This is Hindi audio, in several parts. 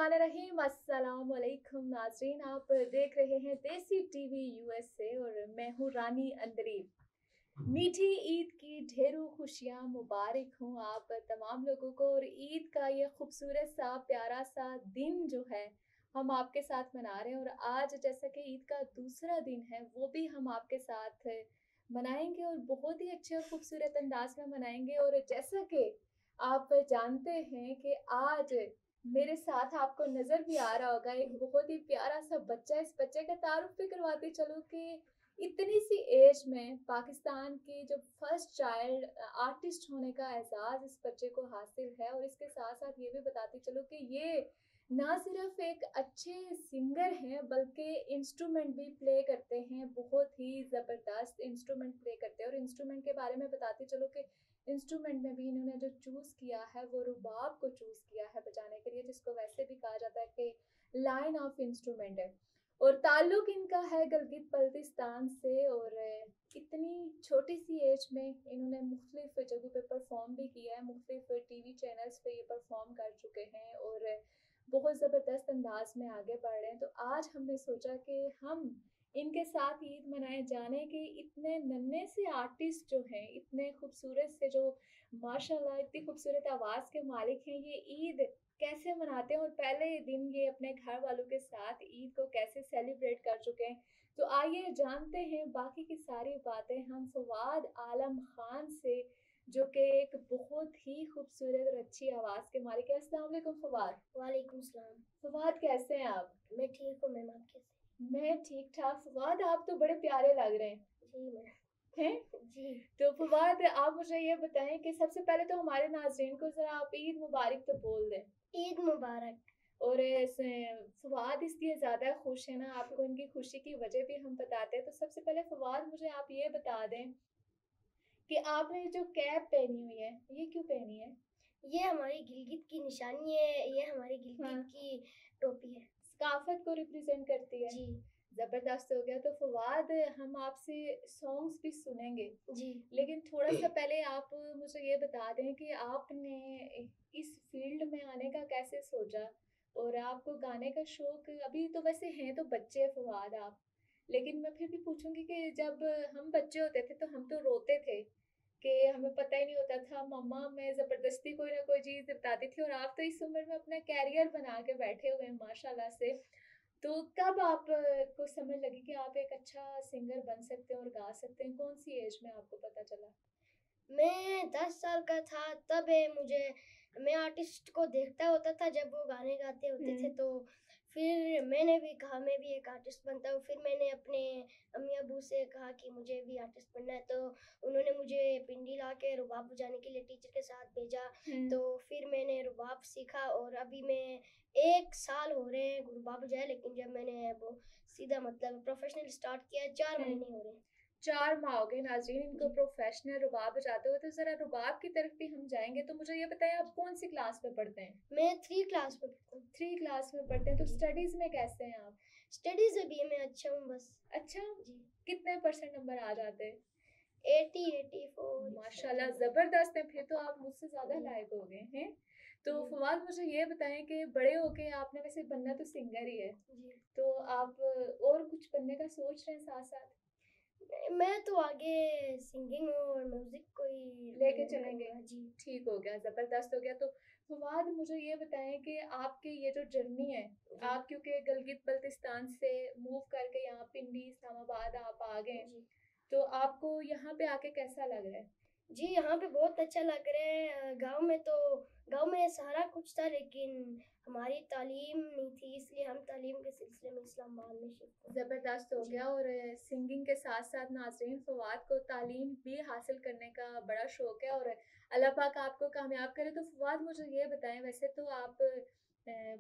बिस्मिल्लाहिर्रहमानिर्रहीम। अस्सलाम वालेकुम नाज़रीन, आप देख रहे हैं देसी टीवी यूएसए और मैं हूँ रानी अंदरीब। मीठी ईद की ढेरों खुशियाँ मुबारक हों आप तमाम लोगों को। और ईद का ये खूबसूरत सा प्यारा सा दिन जो है हम आपके साथ मना रहे हैं। और आज जैसा कि ईद का दूसरा दिन है वो भी हम आपके साथ मनाएंगे और बहुत ही अच्छे और खूबसूरत अंदाज में मनाएंगे। और जैसा कि आप जानते हैं कि आज मेरे साथ आपको नजर भी आ रहा होगा एक बहुत ही प्यारा सा बच्चा। इस बच्चे का तारुफ भी करवाते चलो कि इतनी सी एज में पाकिस्तान की जो फर्स्ट चाइल्ड आर्टिस्ट होने का एजाज इस बच्चे को हासिल है। और इसके साथ साथ ये भी बताती चलो कि ये ना सिर्फ एक अच्छे सिंगर हैं बल्कि इंस्ट्रूमेंट भी प्ले करते हैं, बहुत ही ज़बरदस्त इंस्ट्रूमेंट प्ले करते हैं। और इंस्ट्रूमेंट के बारे में बताती चलो कि इंस्ट्रूमेंट में भी इन्होंने जो चूज़ किया है वो रुबाब को चूज़ किया है बजाने के लिए, जिसको वैसे भी कहा जाता है कि लाइन ऑफ इंस्ट्रूमेंट है। और ताल्लुक इनका है गिलगित बल्तिस्तान से। और इतनी छोटी सी एज में इन्होंने मुख्तलिफ जगहों पे परफॉर्म भी किया है, मुख्तलिफ टीवी चैनल्स पे ये परफॉर्म कर चुके हैं और बहुत ज़बरदस्त अंदाज में आगे बढ़ रहे हैं। तो आज हमने सोचा कि हम इनके साथ ईद मनाए जाने के इतने नन्हे से आर्टिस्ट जो हैं, इतने खूबसूरत से जो माशाल्लाह इतनी खूबसूरत आवाज़ के मालिक हैं, ये ईद कैसे मनाते हैं और पहले दिन ये अपने घर वालों के साथ ईद को कैसे सेलिब्रेट कर चुके हैं। तो आइए जानते हैं बाकी की सारी बातें हम फवाद आलम खान से, जो कि एक बहुत ही खूबसूरत और अच्छी आवाज़ के मालिक है। अस्सलाम वालेकुम फवाद। वालेकुम सलाम। फवाद कैसे हैं आप? मैं ठीक हूँ मैम, आप कैसे? मैं ठीक ठाक। फवाद आप तो बड़े प्यारे लग रहे हैं। जी मैम। हैं? जी। तो फवाद आप मुझे ये बताएं कि सबसे पहले तो हमारे नाज़रीन को ज़रा आप ईद मुबारक तो बोल दें। ईद मुबारक। और फवाद इसलिए ज़्यादा खुश है ना, आपको इनकी खुशी की वजह भी हम बताते हैं। तो सबसे पहले फवाद मुझे आप ये बता दें कि आपने जो कैप पहनी हुई है ये क्यों पहनी है? ये हमारी गिलगित की निशानी है, ये हमारी गिलगित हाँ, की टोपी है। सकाफत को रिप्रेजेंट करती है। जी। ज़बरदस्त हो गया। तो फवाद हम आपसे सॉन्ग्स भी सुनेंगे, जी। लेकिन थोड़ा सा पहले आप मुझे ये बता दें कि आपने इस फील्ड में आने का कैसे सोचा। और आपको गाने का शौक अभी तो वैसे हैं तो बच्चे फवाद आप, लेकिन मैं फिर भी पूछूंगी कि जब हम बच्चे होते थे तो हम तो रोते थे कि हमें पता ही नहीं होता था, मम्मा मैं जबरदस्ती कोई ना कोई चीज बताती थी। और आप तो इस उम्र में अपना कैरियर बना के बैठे हुए हैं माशाल्लाह से। तो कब आप को समझ लगी कि आप एक अच्छा सिंगर बन सकते हैं और गा सकते हैं? कौन सी एज में आपको पता चला? मैं 10 साल का था तब मैं आर्टिस्ट को देखता होता था जब वो गाने गाते होते थे, तो फिर मैंने भी कहा मैं भी एक आर्टिस्ट बनता हूँ। फिर मैंने अपने अम्मी अब्बू से कहा कि मुझे भी आर्टिस्ट बनना है, तो उन्होंने मुझे पिंडी ला के रुबाब बजाने के लिए टीचर के साथ भेजा। हम्म। तो फिर मैंने रुबाब सीखा और अभी मैं 1 साल हो रहे हैं रुबाब बजाए, लेकिन जब मैंने वो सीधा मतलब प्रोफेशनल स्टार्ट किया 4 हम्म। महीने हो रहे हैं। 4 माह हो गए नाज़रीन इनको जी। प्रोफेशनल रुबाब बजाते हुए। तो ज़रा रुबाब की तरफ भी हम जाएँगे। तो मुझे ये बताएँ आप कौन सी क्लास में पढ़ते हैं? मैं 3 क्लास में पढ़ता हूँ। 3 क्लास में पढ़ते हैं। तो जी। स्टडीज़ में कैसे हैं आप? स्टडीज़ में भी मैं अच्छा हूँ बस। अच्छा, जी। कितने परसेंट नंबर आ जाते हैं? 80, 84 इस तरह माशाल्लाह से। ज़बरदस्त है, फिर तो आप मुझसे ज़्यादा जी। लायक हो गए हैं। तो जी। फवाद मुझे ये बताएँ कि बड़े होके आपने वैसे बनना तो सिंगर ही है, जी। तो आप और कुछ बनने का सोच रहे हैं साथ-साथ? मैं तो आगे सिंगिंग और म्यूज़िक को ही लेके मेजर चलेंगे। करूँगा। जी। ठीक हो गया, ज़बरदस्त हो गया। तो फवाद मुझे ये बताएँ कि आपकी ये जो जर्नी है, जी। आप क्योंकि गिलगित-बल्तिस्तान से मूव करके यहाँ पिंडी, इस्लामाबाद आप आ गए हैं, जी। तो आपको यहाँ पे आके कैसा लग रहा है? जी, यहाँ पे बहुत अच्छा लग रहा है। गाँव में सारा कुछ था, लेकिन हमारी तालीम नहीं थी, इसलिए हम तालीम के सिलसिले में इस्लामाबाद में शिफ्ट हुए। ज़बरदस्त हो जी। गया। और सिंगिंग के साथ-साथ नाज़रीन फवाद को तालीम भी हासिल करने का बड़ा शौक है और अल्लाह पाक आपको कामयाब करे। तो फवाद मुझे ये बताएँ, वैसे तो आप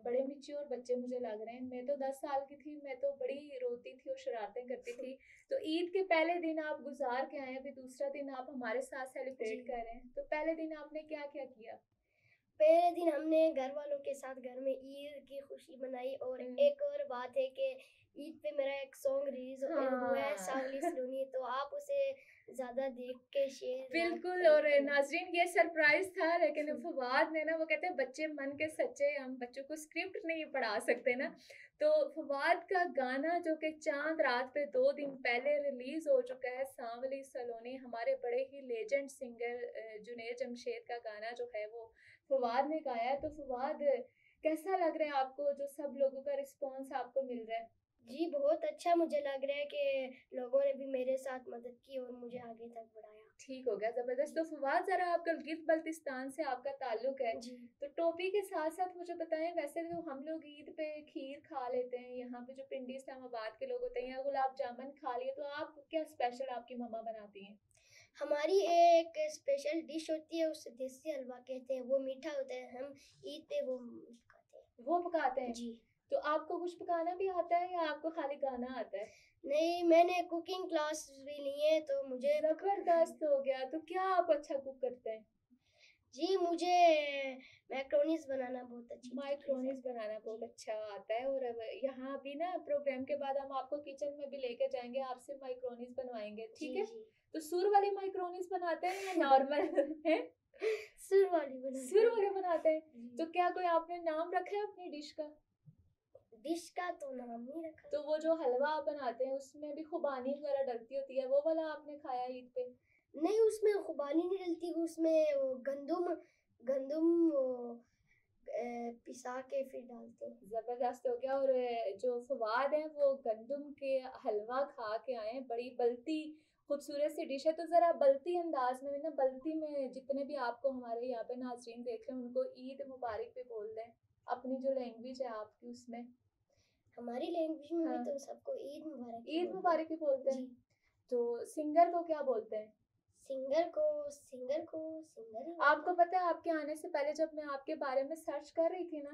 बड़े मैच्योर बच्चे मुझे लग रहे हैं। मैं तो 10 साल की थी, मैं तो बड़ी रोती थी और शरारतें करती थी। तो ईद के पहले दिन आप गुज़ार के आए हैं, अभी दूसरा दिन आप हमारे साथ जी। सेलिब्रेट कर रहे हैं। तो पहले दिन आपने क्या-क्या किया? पहले दिन हमने घर वालों के साथ घर में ईद की खुशी मनाई। और हुँ। एक और बात है कि ईद पे मेरा एक सॉन्ग रिलीज़ हुआ है, हाँ। सावली सलोनी, तो आप उसे ज्यादा देख के शेयर बिल्कुल। और नाजरीन ये सरप्राइज था, लेकिन फवाद ने ना, वो कहते हैं बच्चे मन के सच्चे, हम बच्चों को स्क्रिप्ट नहीं पढ़ा सकते ना, तो फवाद का गाना जो कि चांद रात पे 2 दिन पहले रिलीज हो चुका है, सांवली सलोनी, हमारे बड़े ही लेजेंड सिंगर जुनेर जमशेद का गाना जो है वो फवाद ने गाया है। तो फवाद, कैसा लग रहा है आपको जो सब लोगों का रिस्पॉन्स आपको मिल रहा है? जी बहुत अच्छा मुझे लग रहा है कि लोगों ने भी मेरे साथ मदद की और मुझे आगे तक बढ़ाया। ठीक हो गया, जबरदस्त। तो फवाद, जरा आप गिलगित बल्तिस्तान से आपका ताल्लुक है, जी तो टोपी के साथ साथ मुझे बताएं, वैसे तो हम लोग ईद पे खीर खा लेते हैं, यहाँ पे जो पिंडी इस्लामाबाद के लोग होते हैं, या गुलाब जामुन खा लिए, तो आप क्या स्पेशल आपकी मम्मा बनाती हैं? हमारी एक स्पेशल डिश होती है, उसे देसी हलवा कहते हैं, वो मीठा होता है, हम ईद पे वो खाते हैं। वो पकाते हैं? जी। तो आपको कुछ पकाना भी आता है या आपको खाली गाना आता है? नहीं, मैंने कुकिंग क्लास भी ली है तो मुझे जबरदस्त हो गया। तो क्या आप अच्छा कुक करते हैं? जी मुझे मैक्रोनीज बनाना बहुत अच्छी माइक्रोनीज बनाना बहुत अच्छा आता है। और अब यहाँ भी ना प्रोग्राम के बाद हम आपको किचन में भी लेके जाएंगे, आपसे माइक्रोनीज बनवाएंगे, ठीक है? तो सुर वाली माइक्रोनीज बनाते हैं या नॉर्मल है? सुर वाले बनाते हैं। तो क्या कोई आपने नाम रखा है अपनी डिश का? डिश का तो नाम नहीं रखा। तो वो जो हलवा आप बनाते हैं उसमें भी खुबानी वगैरह डलती होती है, वो वाला आपने खाया ईद पे? नहीं, उसमें खुबानी नहीं डलती, उसमें वो गंदुम गंदुम वो पिसा के फिर डालते हैं। जबरदस्त हो गया। और जो फवाद है वो गंदम के हलवा खा के आए हैं, बड़ी बल्ती खूबसूरत सी डिश है। तो जरा बल्ती अंदाज में ना, बल्ती में जितने भी आपको हमारे यहाँ पे नाजरीन देख रहे हैं उनको ईद मुबारक भी बोल दें, अपनी जो लैंग्वेज है आपकी उसमें। हमारी लैंग्वेज में हाँ। भी तो सबको ईद मुबारक ईद मुबारक ही बोलते हैं। तो सिंगर को क्या बोलते हैं? सिंगर ही आपको पता है, आपके आने से पहले जब मैं आपके बारे में सर्च कर रही थी ना,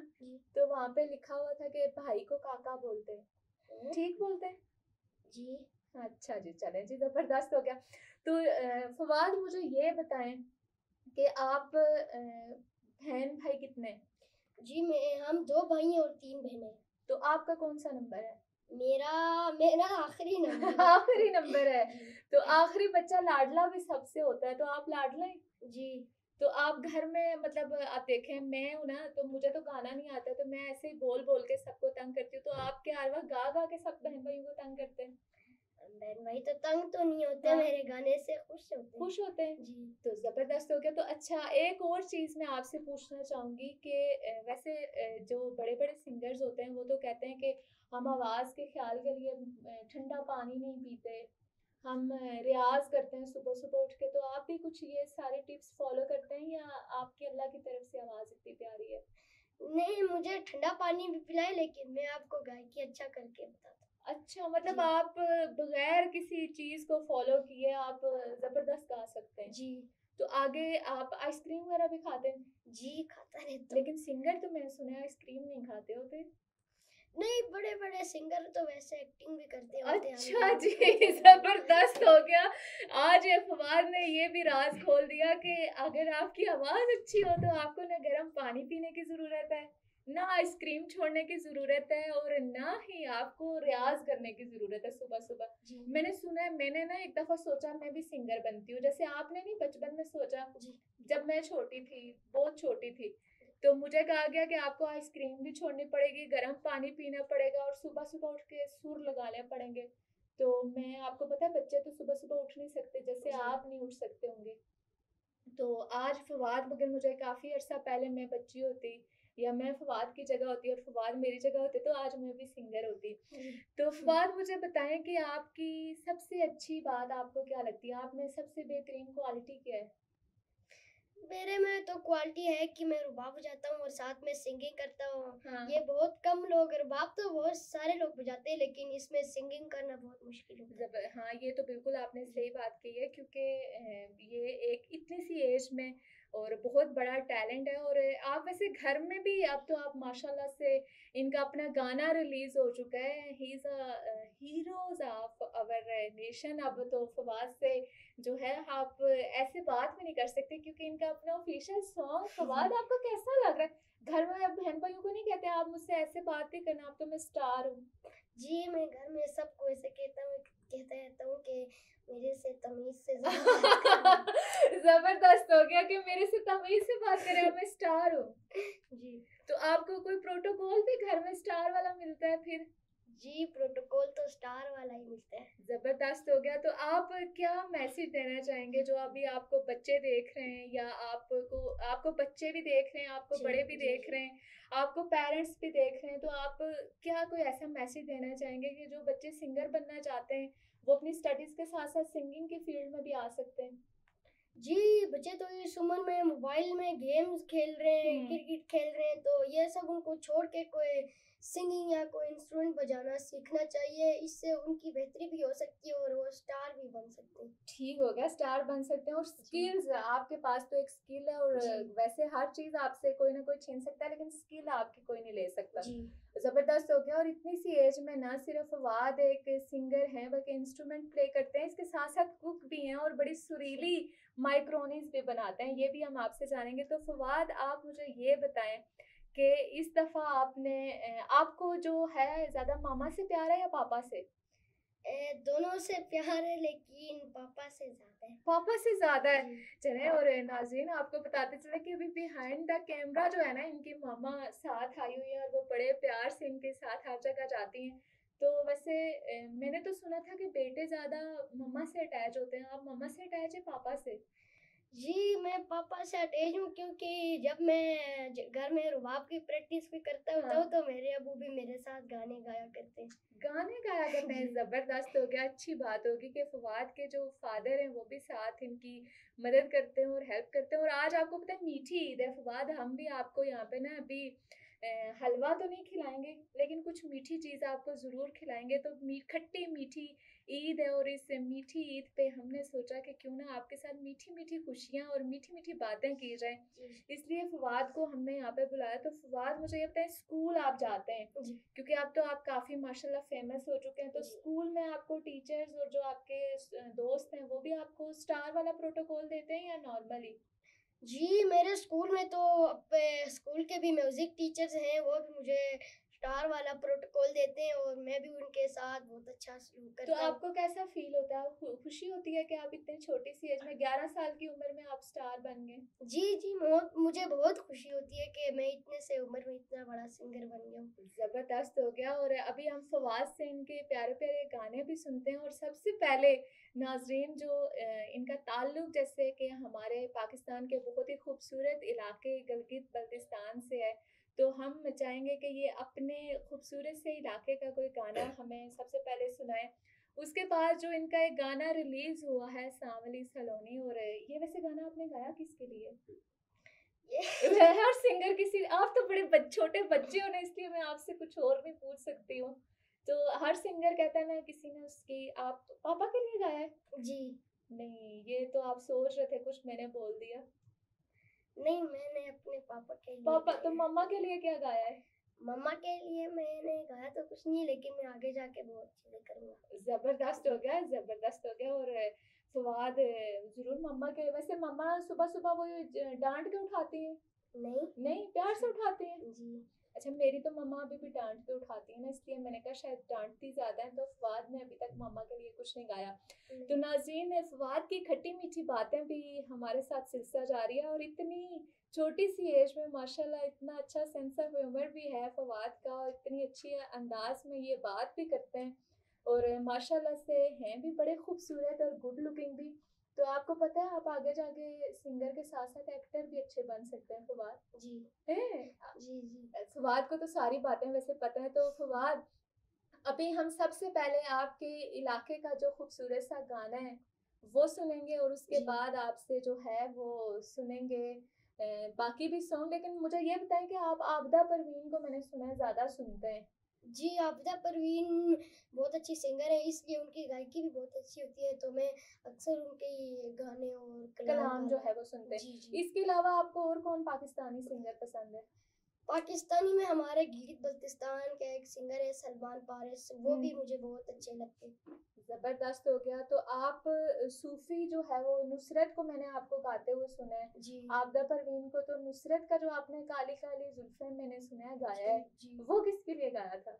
तो वहाँ पे लिखा हुआ था कि भाई को काका बोलते हैं। ठीक बोलते हैं जी? अच्छा जी, चलें जी, जबरदस्त हो गया। तो फवाद, मुझे ये बताएं कि आप बहन भाई कितने हैं? जी हम 2 भाई और 3 बहनें। तो आपका कौन सा नंबर है? मेरा आखिरी नंबर आखिरी नंबर है। तो आखिरी बच्चा लाडला भी सबसे होता है, तो आप लाडला हैं? जी। तो आप घर में, मतलब आप देखें, मैं हूं ना, तो मुझे तो गाना नहीं आता, तो मैं ऐसे ही बोल बोल के सबको तंग करती हूँ, तो आप क्या हर वक्त गा गा के सब बहन भाइयों को तंग करते हैं? बहन भाई तो तंग तो नहीं होते, हाँ। मेरे गाने से खुश होते हैं। जी। तो जबरदस्त हो गया। तो अच्छा, एक और चीज मैं आपसे पूछना चाहूंगी कि वैसे जो बड़े बड़े सिंगर्स होते हैं वो तो कहते हैं कि हम आवाज के ख्याल के लिए ठंडा पानी नहीं पीते, हम रियाज करते हैं सुबह सुबह उठ के। तो आप भी कुछ ये सारे टिप्स फॉलो करते हैं या आपकी अल्लाह की तरफ से आवाज इतनी प्यारी है? नहीं, मुझे ठंडा पानी भी पिलाए, लेकिन मैं आपको गायकी अच्छा करके बताता हूँ। अच्छा, मतलब आप बगैर किसी चीज को फॉलो किए आप जबरदस्त गा सकते हैं। जी। तो आगे आप आइसक्रीम वगैरह भी खाते हैं? जी खाता रहता हूँ। लेकिन सिंगर तो मैंने सुना है आइसक्रीम नहीं खाते होते। नहीं, बड़े बड़े सिंगर तो वैसे एक्टिंग भी करते होते हैं। अच्छा जी, जबरदस्त हो गया। आज फवाद ने ये भी राज खोल दिया कि अगर आपकी आवाज अच्छी हो तो आपको ना गर्म पानी पीने की जरूरत है, ना आइसक्रीम छोड़ने की जरूरत है, और ना ही आपको रियाज करने की जरूरत है सुबह सुबह। मैंने सुना है, मैंने ना एक दफा सोचा मैं भी सिंगर बनती हूँ, जैसे आपने नहीं बचपन में सोचा। जब मैं छोटी थी, बहुत छोटी थी, तो मुझे कहा गया कि आपको आइसक्रीम भी छोड़नी पड़ेगी, गर्म पानी पीना पड़ेगा, और सुबह सुबह उठ के सुर लगाने पड़ेंगे। तो मैं, आपको पता है बच्चे तो सुबह सुबह उठ नहीं सकते, जैसे आप नहीं उठ सकते होंगे। तो आज फवाद, मगर मुझे काफी अरसा पहले मैं बच्ची होती, या मैं फवाद की जगह होती और फवाद मेरी जगह होते, तो आज मैं भी सिंगर होती। तो फवाद, मुझे बताएं कि आपकी सबसे अच्छी बात आपको क्या लगती है, आप में सबसे बेहतरीन क्वालिटी क्या है? मेरे में तो क्वालिटी है कि मैं रुबाब बजाता हूँ और साथ में सिंगिंग करता हूँ। हाँ। ये बहुत कम लोग, रुबाब तो बहुत सारे लोग बजाते हैं, लेकिन इसमें सिंगिंग करना बहुत मुश्किल होता है। हाँ, ये तो बिल्कुल आपने सही बात की है, क्योंकि ये एक इतनी सी एज में और बहुत बड़ा टैलेंट है। और आप वैसे घर में भी, अब तो आप माशाल्लाह से, इनका अपना गाना रिलीज हो चुका है, he is a heroes of our nation. अब तो फवाद से जो है आप ऐसे बात भी नहीं कर सकते, क्योंकि इनका अपना ऑफिशियल सॉन्ग। फवाद, आपको कैसा लग रहा है? घर में अब बहन भाइयों को नहीं कहते आप मुझसे ऐसे बात नहीं करना, आप तो मैं स्टार हूँ? जी, मैं घर में सबको ऐसे कहता रहता हूँ कि मेरे से तमीज तमीज से ज़्यादा बात करूँ। जबरदस्त हो गया कि मेरे से तमीज से बात करें और मैं स्टार हूँ। जी। तो आपको कोई प्रोटोकॉल भी घर में स्टार वाला मिलता है फिर? जी, प्रोटोकॉल तो स्टार वाला ही मिलता है। जबरदस्त हो गया। तो आप क्या मैसेज देना चाहेंगे जो अभी आपको बच्चे देख रहे हैं, या आपको बच्चे भी देख रहे हैं, आपको जी, बड़े भी जी। देख रहे हैं, आपको पेरेंट्स भी देख रहे हैं, तो आप क्या कोई ऐसा मैसेज देना चाहेंगे कि जो बच्चे सिंगर बनना चाहते हैं वो अपनी स्टडीज के साथ साथ सिंगिंग के फील्ड में भी आ सकते हैं? जी, बच्चे तो इस उम्र में मोबाइल में गेम्स खेल रहे हैं, क्रिकेट खेल रहे हैं, तो ये सब उनको छोड़ के कोई सिंगिंग या कोई इंस्ट्रूमेंट बजाना सीखना चाहिए। इससे उनकी बेहतरी भी हो सकती है और वो स्टार भी बन सकते हैं। ठीक हो गया, स्टार बन सकते हैं। और स्किल्स, आपके पास तो एक स्किल है, और जी। वैसे हर चीज आपसे कोई ना कोई छीन सकता है, लेकिन स्किल आपकी कोई नहीं ले सकता। जी। जबरदस्त हो गया। और इतनी सी एज में ना सिर्फ फवाद एक सिंगर हैं बल्कि इंस्ट्रूमेंट प्ले करते हैं, इसके साथ साथ कुक भी हैं और बड़ी सुरीली माइक्रोनीज भी बनाते हैं, ये भी हम आपसे जानेंगे। तो फवाद, आप मुझे ये बताएं कि इस दफा आपको जो है ज्यादा मामा से प्यार है या पापा से? दोनों से प्यार है, लेकिन पापा से ज़्यादा है। पापा से ज्यादा है। जी। चले, और नाज़रीन आपको बताते चले कि अभी बिहाइंड द कैमरा जो है ना, इनकी मामा साथ आई हुई है और वो बड़े प्यार से इनके साथ हर जगह जाती हैं। तो वैसे मैंने तो सुना था कि बेटे ज्यादा मम्मा से अटैच होते हैं, आप मम्मा से अटैच है पापा से? जी, मैं पापा से अटैच हूँ, क्योंकि जब मैं घर में रुबाब की प्रैक्टिस भी करता होता हूँ, हाँ। तो मेरे अबू भी मेरे साथ गाने गाया करते हैं। गाने गाया करते हैं, जी। जबरदस्त हो गया। अच्छी बात होगी कि फवाद के जो फादर हैं वो भी साथ इनकी मदद करते हैं और हेल्प करते हैं। और आज आपको पता है मीठी ईद है फवाद, हम भी आपको यहाँ पे ना अभी हलवा तो नहीं खिलाएंगे, लेकिन कुछ मीठी चीज आपको जरूर खिलाएंगे। तो खट्टी मीठी ईद है, और इस मीठी ईद पे हमने सोचा कि क्यों ना आपके साथ मीठी मीठी खुशियाँ और मीठी मीठी बातें की जाएं, जी। इसलिए फवाद को हमने यहाँ पे बुलाया। तो फवाद, मुझे ये बताएं, स्कूल आप जाते हैं, जी। क्योंकि अब तो आप काफी माशाल्लाह फेमस हो चुके हैं, तो जी। स्कूल में आपको टीचर्स और जो आपके दोस्त हैं वो भी आपको स्टार वाला प्रोटोकॉल देते हैं या नॉर्मली? जी, मेरे स्कूल में तो स्कूल के भी म्यूज़िक टीचर्स हैं, वो भी मुझे स्टार वाला प्रोटोकॉल देते हैं और मैं भी उनके साथ बहुत अच्छा सलूक तो करता हूँ। आपको कैसा फील होता है? खुशी होती है कि आप इतने छोटी सी एज में 11 साल की उम्र में आप स्टार बन गए? जी, जी, मुझे बहुत खुशी होती है कि मैं इतने से उम्र में इतना बड़ा सिंगर बन गया हूँ। जबरदस्त हो गया। और अभी हम फवाद से इनके प्यारे प्यारे गाने भी सुनते हैं। और सबसे पहले नाजरीन, जो इनका ताल्लुक जैसे कि हमारे पाकिस्तान के बहुत ही खूबसूरत इलाके गिलगित बल्तिस्तान से है, तो हम चाहेंगे कि ये अपने खूबसूरत से इलाके का कोई गाना हमें सबसे पहले सुनाए। उसके बाद जो इनका एक गाना रिलीज हुआ है सांवली सलोनी, और ये वैसे गाना आपने गाया किसके लिए? ये हर सिंगर किसी, आप तो बड़े छोटे बच्चे हो ना, इसलिए मैं आपसे कुछ और भी पूछ सकती हूँ। तो हर सिंगर कहता है ना किसी ने उसकी, आप पापा के लिए गाया है? जी। नहीं, ये तो आप सोच रहे थे, कुछ मैंने बोल दिया। नहीं, मैंने अपने पापा के लिए पापा तो, गाया है। मम्मा के लिए क्या गाया है? मम्मा के लिए मैंने गाया तो कुछ नहीं, लेकिन मैं आगे जाके बहुत चीज़ें करूँगा। जबरदस्त हो गया, जबरदस्त हो गया। और फवाद जरूर मम्मा के, वैसे मम्मा सुबह सुबह वो डांट के उठाती हैं? नहीं। नहीं, प्यार से उठाते हैं। जी। अच्छा, मेरी तो मम्मा अभी भी डांट के उठाती है ना, इसलिए मैंने कहा शायद डांटती ज्यादा है। तो फवाद ने अभी तक मम्मा के लिए कुछ नहीं गाया। तो नहीं। नाज़रीन, फवाद की खट्टी मीठी बातें भी हमारे साथ सिलसिला जारी है, और इतनी छोटी सी एज में माशाल्लाह इतना अच्छा सेंस ऑफ ह्यूमर भी है फवाद का, और इतनी अच्छी अंदाज में ये बात भी करते हैं, और माशाल्लाह से हैं भी बड़े खूबसूरत और गुड लुकिंग भी। तो आपको पता है आप आगे जाके सिंगर के साथ साथ एक्टर भी अच्छे बन सकते हैं फवाद। जी। है, जी। जी। फवाद को तो सारी बातें वैसे पता है। तो फवाद, अभी हम सबसे पहले आपके इलाके का जो खूबसूरत सा गाना है वो सुनेंगे, और उसके जी। बाद आपसे जो है वो सुनेंगे बाकी भी सॉन्ग। लेकिन मुझे ये बताएं कि आप आबदा परवीन को मैंने सुना है ज्यादा सुनते हैं। जी, आबिदा परवीन बहुत अच्छी सिंगर है, इसलिए उनकी गायकी भी बहुत अच्छी होती है, तो मैं अक्सर उनके गाने और कलाम जो गाना। है वो सुनते हैं। जी। जी। इसके अलावा आपको और कौन पाकिस्तानी सिंगर पसंद है? पाकिस्तानी में हमारे गिलगित बल्तिस्तान का एक सिंगर है सलमान पारस, वो भी मुझे बहुत अच्छे लगते हैं। जबरदस्त हो गया। तो आप सूफी जो है वो नुसरत को मैंने आपको गाते हुए सुना है। जी। आबदा परवीन को तो नुसरत का जो आपने काली काली जुल्फें मैंने सुना है गाया है, जी। वो किसके लिए गाया था?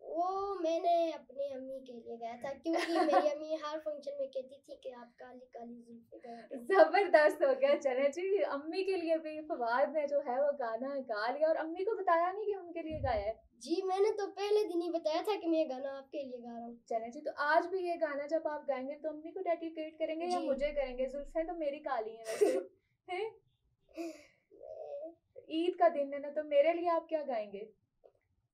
वो मैंने अपनी अम्मी के लिए गाया था, क्योंकि मेरी अम्मी हर फंक्शन में कहती थी कि आप काली काली जुल्फे गाया। जबरदस्त हो गया। चले जी, अम्मी के लिए भी फवाद ने जो है वो गाना गा लिया, और अम्मी को बताया नहीं कि उनके लिए गाया है? जी मैंने तो पहले दिन ही बताया था कि मैं ये गाना आपके लिए गा रहा हूँ। चले जी, तो आज भी ये गाना जब आप गाएंगे तो अम्मी को डेडिकेट करेंगे या जी। मुझे करेंगे? जुल्फे तो मेरी काली हैं वैसे। हैं? ईद का दिन है ना, तो मेरे लिए आप क्या गाएंगे?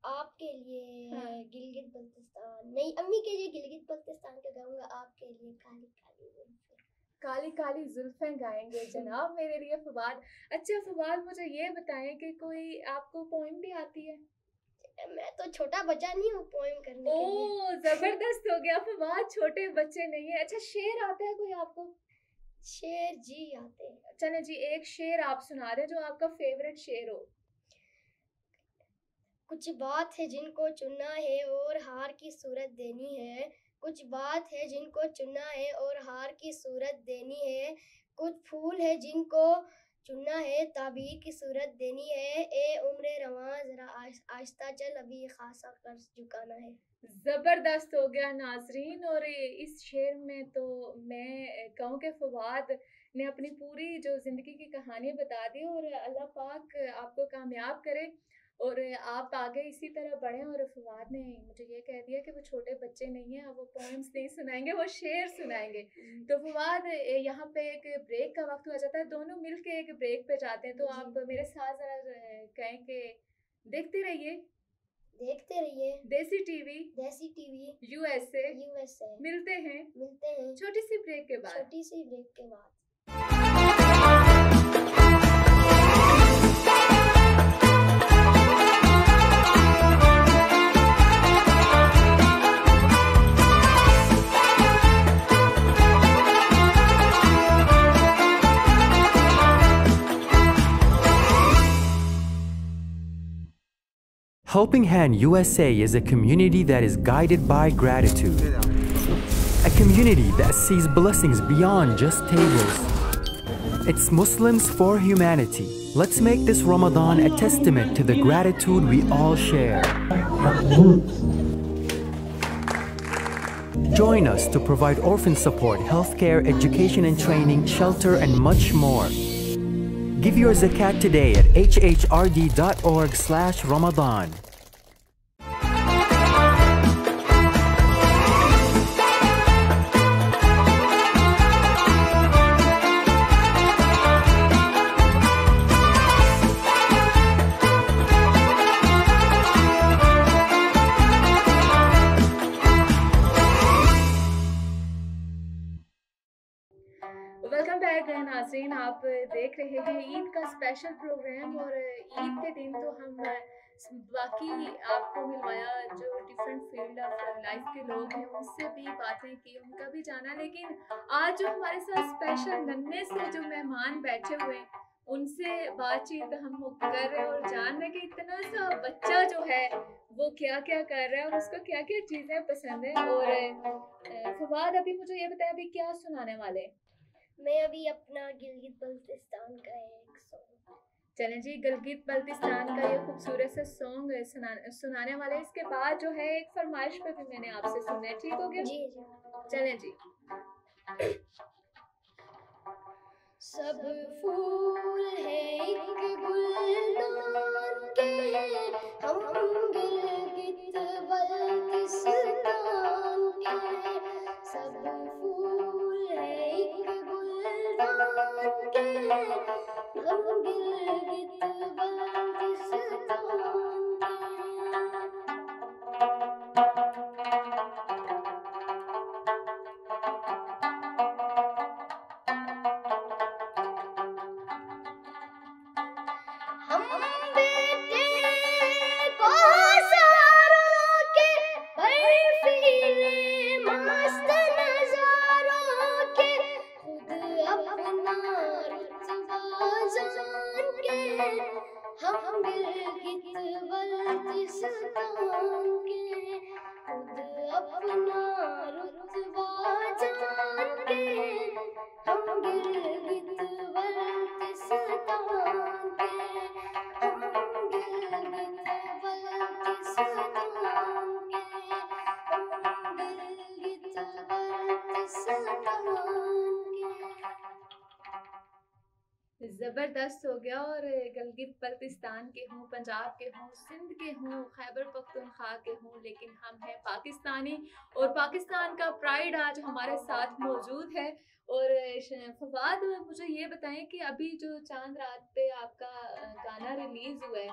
आपके लिए हाँ। गिलगित बल्तिस्तान, नहीं अम्मी के लिए गिलगित बल्तिस्तान का गाऊंगा, आपके लिए काली काली जुल्फे। काली काली जुल्फें गाएंगे जनाब मेरे लिए फवाद। अच्छा फवाद, मुझे ये बताएं कि कोई आपको पोइम भी आती है? मैं तो छोटा बच्चा नहीं हूँ पोएम करने के लिए। ओ जबरदस्त हो गया फवाद, छोटे बच्चे नहीं है। अच्छा शेर आता है कोई आपको? शेर जी आते हैं। चले जी, एक शेर आप सुना रहे जो आपका फेवरेट शेर हो। कुछ बात है जिनको चुनना है और हार की सूरत देनी है, कुछ बात है जिनको चुनना है और हार की सूरत देनी है, कुछ फूल है जिनको चुनना है ताबीर की सूरत देनी है, ए उम्र रवां जरा आहिस्ता चल अभी खासा कर्ज झुकाना है। जबरदस्त हो गया नाजरीन। और इस शेर में तो मैं कहूँ कि फवाद ने अपनी पूरी जो जिंदगी की कहानी बता दी, और अल्लाह पाक आपको कामयाब करे और आप आगे इसी तरह बढ़ें। और फवाद ने मुझे ये कह दिया कि वो छोटे बच्चे नहीं हैं, अब वो पोएम्स नहीं सुनाएंगे, वो शेर सुनाएंगे। तो फवाद यहाँ पे एक ब्रेक का वक्त हो जाता है, दोनों मिलके एक ब्रेक पे जाते हैं। तो आप मेरे साथ जरा कहें कि देखते रहिए देसी टीवी यूएसए। मिलते हैं छोटी सी ब्रेक के बाद। Helping Hand USA is a community that is guided by gratitude. A community that sees blessings beyond just tables. It's Muslims for humanity. Let's make this Ramadan a testament to the gratitude we all share. Join us to provide orphan support, healthcare, education and training, shelter, and much more. Give your zakat today at hhrd.org/Ramadan. Welcome back नाज़रीन, आप देख रहे हैं ईद का स्पेशल प्रोग्राम। और ईद के दिन तो हम बाकी आपको मिलवाया जो डिफरेंट फील्ड ऑफ लाइफ के लोग हैं, उनसे भी बातें की, उनका भी जाना। लेकिन आज जो हमारे साथ स्पेशल नन्हे से जो मेहमान बैठे हुए हैं, उनसे बातचीत हम कर रहे हैं और जान रहे हैं कि इतना सा बच्चा जो है वो क्या क्या कर रहा है और उसको क्या क्या चीज़ें पसंद है। और फवाद, अभी मुझे ये बताया अभी क्या सुनाने वाले हैं? मैं अभी अपना गिलगित बल्तिस्तान का एक सॉन्ग। चलें जी, गिलगित बल्तिस्तान का ये खूबसूरत सा सॉन्ग सुनाने वाले। इसके बाद जो है एक फरमाइश पे भी मैंने आपसे सुनना है, ठीक हो गया? जी। चलें जी। सब फूल है एक गुलदान के, हम गिलगित बल्तिस्तान के। सब फूल है एक गुलदान के, हम गिलगित बल्तिस्तान हम बेटे बाज़ारों के बर्फीले मस्त नज़ारों के, खुद अपना रुतबा जान के, हम गिलगित बल्तिस्तान के। खुद अपना रुतबा जान के, हम गिलगित बल्तिस्तान के। हम गिलगित बल्तिस्तान के। हम ज़बरदस्त हो गया। और गिलगित बल्तिस्तान के हों, पंजाब के हों, सिंध के हों, खैबर पख्तूनख्वा के हों, लेकिन हम हैं पाकिस्तानी और पाकिस्तान का प्राइड आज हमारे साथ मौजूद है। और फवाद, मुझे ये बताएं कि अभी जो चांद रात पे आपका गाना रिलीज हुआ है,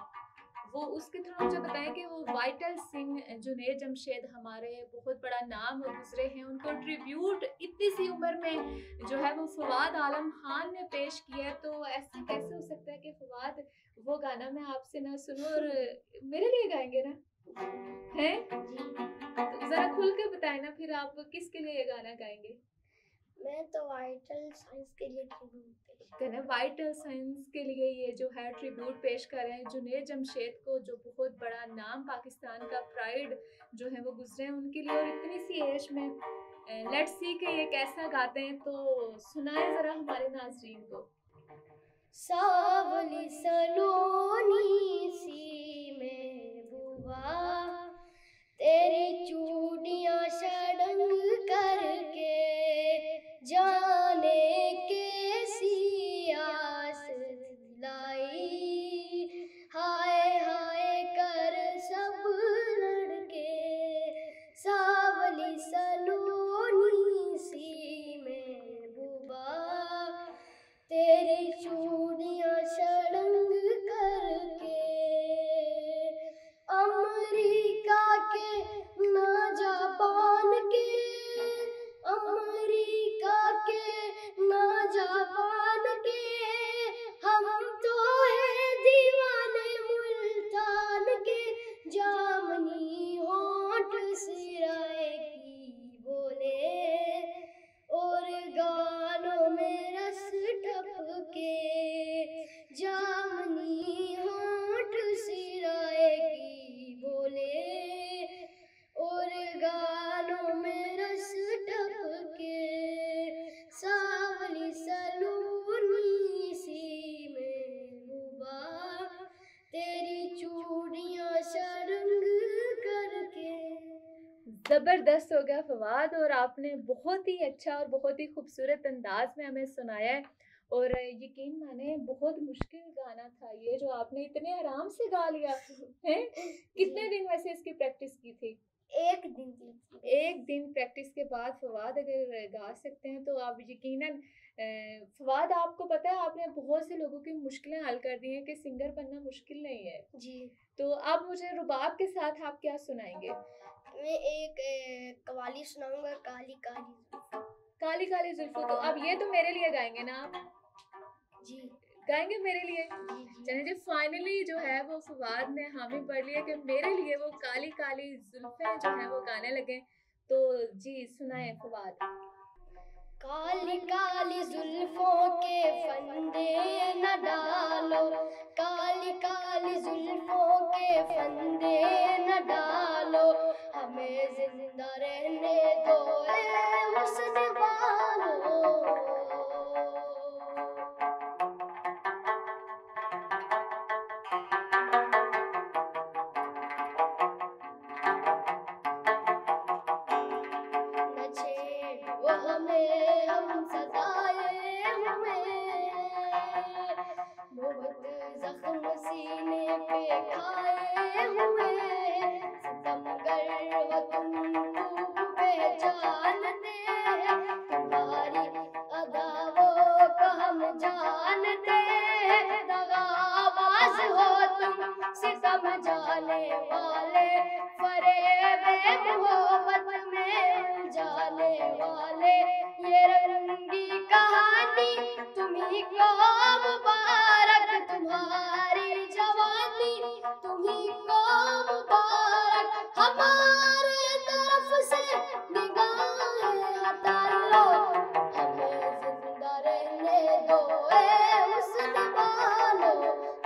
वो उसके थ्रू मुझे बताएं कि वो वाइटल सिंह, जुनैद जमशेद हमारे बहुत बड़ा नाम गुजरे हैं, उनको ट्रिब्यूट इतनी सी उम्र में जो है वो फवाद आलम खान ने पेश किया है। तो ऐसा कैसे हो सकता है कि फवाद वो गाना मैं आपसे ना सुनूं और मेरे लिए गाएंगे ना? हैं? तो जरा खुल के बताएं ना, फिर आप किसके लिए ये गाना गाएंगे? मैं तो वाइटल साइंस के लिए वाइटल साइंस के लिए ये जो है ट्रिब्यूट पेश कर रहे हैं जुनैद जमशेद को, जो बहुत बड़ा नाम, पाकिस्तान का प्राइड जो है वो गुजरे हैं उनके लिए, और इतनी सी एज में। लेट्स सी कि ये कैसा गाते हैं, तो सुनाए जरा हमारे नाज़रीन को। सावली सलोनी सी महबूबा, तेरी चूड़ियां शड़ंग करके जाने कैसी आस दिलाई, हाय हाय कर सब लड़के, सावली सलोनी सी महबूबा, तेरी चूड़ियां शड़ंग करके, अमरीका के ना जापान के, अमरीका के ना जापान के, हम तो है दीवाने मुल्तान के, जामनी होंठ सिराए की बोले, और गानों में रस टपके, जामनी होंठ सिराए की बोले, और गानों में रस टपके, सावली सलोनी सी महबूबा, तेरी चूड़ियां शरंग करके। ज़बरदस्त हो गया फवाद, और आपने बहुत ही अच्छा और बहुत ही खूबसूरत अंदाज में हमें सुनाया है। और यकीन माने बहुत मुश्किल गाना था ये, जो आपने इतने आराम से गा लिया है। कितने दिन वैसे इसकी प्रैक्टिस की थी? एक दिन प्रैक्टिस के बाद फवाद अगर गा सकते हैं तो आप यकीनन, फवाद आपको पता है आपने बहुत से लोगों की मुश्किलें हल कर दी हैं कि सिंगर बनना मुश्किल नहीं है जी। तो अब मुझे रुबाब के साथ आप क्या सुनाएंगे? मैं एक कवाली सुनाऊंगा, काली काली काली काली जुल्फों। तो अब ये तो मेरे लिए गाएंगे ना आप? जी गाएंगे मेरे लिए? चलिए जी, फाइनली जो है वो फवाद ने हामी पढ़ लिया कि मेरे लिए वो काली काली जुल्फें जो है वो गाने लगे। तो जी सुनाए फवाद। काली काली जुल्फों के फंदे न डालो, काली काली जुल्फों के फंदे न डालो, हमें जिंदा रहने दो ए हुस्न वालो। हमें हम सताए हुए, बहुत जख्म सीने पे खाए हुए, सितमगर हो तुम पहचानते, तुम्हारी अदाओं को हम जानते, दगाबाज हो तुम सितम जाने वाले, फरेबे मोहब्बत में जाने वाले, ये रंगी कहानी तुम्ही को मुबारक, तुम्हारी जवानी तुम्ही को मुबारक, हमारे तरफ से निगाहें हटा लो, हमें जिंदा रहने दो ए हुस्न वालो,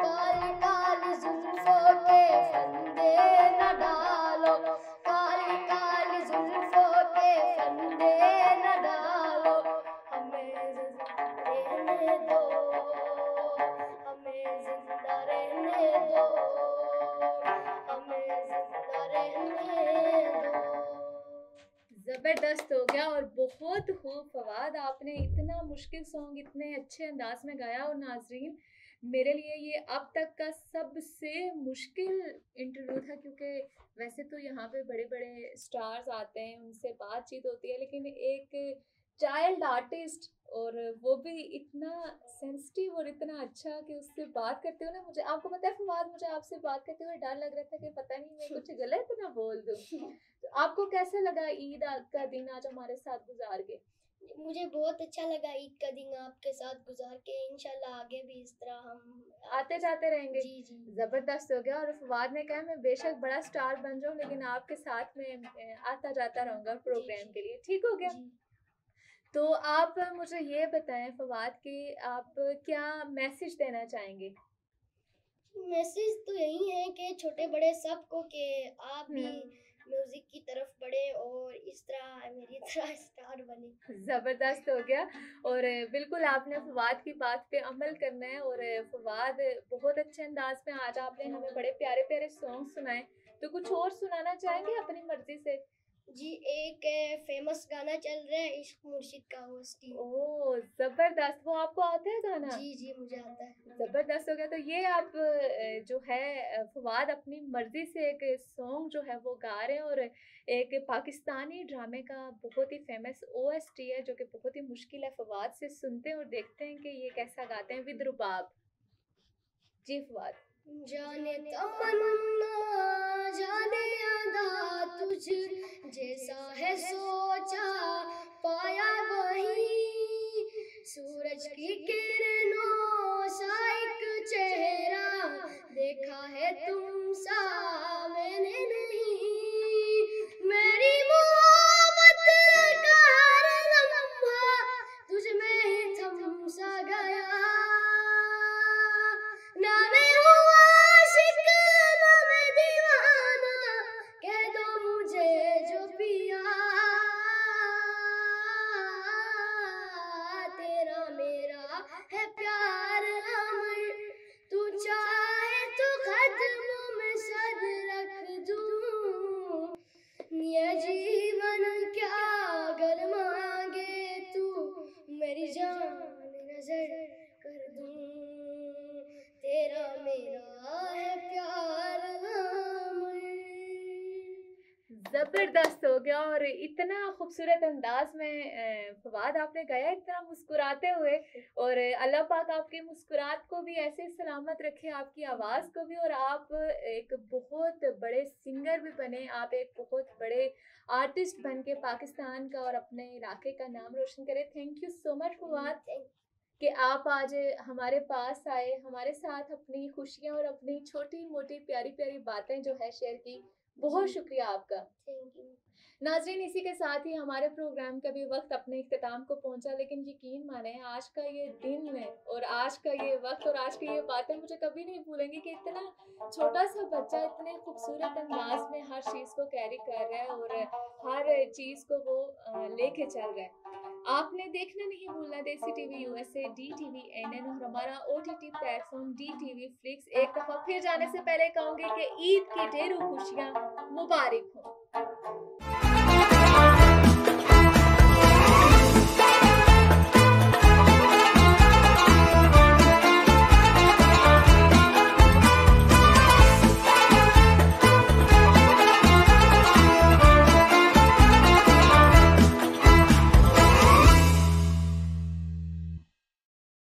काली काली जुल्फों के फंदे न डालो, काली काली जबरदस्त हो गया और बहुत खूब फवाद, आपने इतना मुश्किल सॉन्ग इतने अच्छे अंदाज में गाया। और नाजरीन, मेरे लिए ये अब तक का सबसे मुश्किल इंटरव्यू था, क्योंकि वैसे तो यहाँ पे बड़े बड़े स्टार्स आते हैं, उनसे बातचीत होती है, लेकिन एक चाइल्ड आर्टिस्ट और वो भी इतना सेंसिटिव और इतना अच्छा कि उससे बात करते हुए ना, मुझे आपको पता है फवाद, मुझे आपसे बात करते हुए डर लग रहा था कि पता नहीं मैं कुछ गलत ना बोल दूं। तो आपको कैसा लगा ईद का दिन आज हमारे साथ गुजार के? मुझे बहुत अच्छा लगा ईद का दिन आपके साथ गुजार के। इंशाल्लाह आगे भी इस तरह हम आते जाते रहेंगे। जी जी जबरदस्त हो गया। और फवाद ने कहा मैं बेशक बड़ा स्टार बन जाऊं, लेकिन आपके साथ में आता जाता रहूंगा प्रोग्राम के लिए। ठीक हो गया? जी। तो आप मुझे ये बताएं फवाद कि आप क्या मैसेज देना चाहेंगे? मैसेज तो यही है कि छोटे बड़े सबको कि आप भी म्यूजिक की तरफ बढ़े और इस तरह मेरी तरह स्टार बने। जबरदस्त हो गया। और बिल्कुल आपने फवाद की बात पे अमल करना है। और फवाद, बहुत अच्छे अंदाज में आज आपने हमें बड़े प्यारे प्यारे सॉन्ग सुनाए, तो कुछ और सुनाना चाहेंगे अपनी मर्जी से? जी, एक फेमस गाना चल रहा है इश्क मुर्शिद का, ओएसटी। ओह जबरदस्त, वो आपको आता है गाना? जी जी मुझे आता है। जबरदस्त हो गया। तो ये आप जो है फवाद अपनी मर्जी से एक सॉन्ग जो है वो गा रहे हैं, और एक पाकिस्तानी ड्रामे का बहुत ही फेमस ओएसटी है, जो कि बहुत ही मुश्किल है। फवाद से सुनते हैं और देखते हैं कि ये कैसा गाते हैं विद रुबाब। जी फवाद। जाने तमन्ना जाने अदा तुझ जैसा है सोचा पाया वही, सूरज की किरणों सा एक चेहरा देखा है तुम सा मैंने नहीं, मेरी मोहब्बत का हर लम्हा तुझ में ही थम सा गया, ना मैं हूँ आशिक ना मैं दीवाना, कह दो मुझे जो पिया, तेरा मेरा है प्यार अमर, तू चाहे तो कदमों में सर रख दूं, ये जीवन क्या अगर मांगे तू मेरी जान नजर कर दूं, तेरा मेरा है प्यार अमर। जबरदस्त हो गया। और इतना खूबसूरत अंदाज में फवाद आपने गाया, इतना मुस्कुराते हुए। और अल्लाह पाक आपकी मुस्कुराहट को भी ऐसे सलामत रखे, आपकी आवाज़ को भी, और आप एक बहुत बड़े सिंगर भी बने, आप एक बहुत बड़े आर्टिस्ट बन के पाकिस्तान का और अपने इलाके का नाम रोशन करें। Thank you so much Fawad कि आप आज हमारे पास आए, हमारे साथ अपनी खुशियाँ और अपनी छोटी मोटी प्यारी प्यारी बातें जो है शेयर की। बहुत शुक्रिया आपका। Thank you. नाज़रीन, इसी के साथ ही हमारे प्रोग्राम का भी वक्त अपने इख्तिताम को पहुंचा, लेकिन यकीन माने आज का ये दिन और आज का ये वक्त और आज की ये बातें मुझे कभी नहीं भूलेंगी कि इतना छोटा सा बच्चा इतने खूबसूरत अंदाज में हर चीज़ को कैरी कर रहा है और हर चीज़ को वो लेके चल रहा है। आपने देखना नहीं भूलना देसी टीवी यूएसए, DTV NN और हमारा OTT प्लेटफॉर्म DTV फ्लिक्स। एक दफ़ा फिर जाने से पहले कहूँगी कि ईद की ढेरों खुशियाँ मुबारक हो।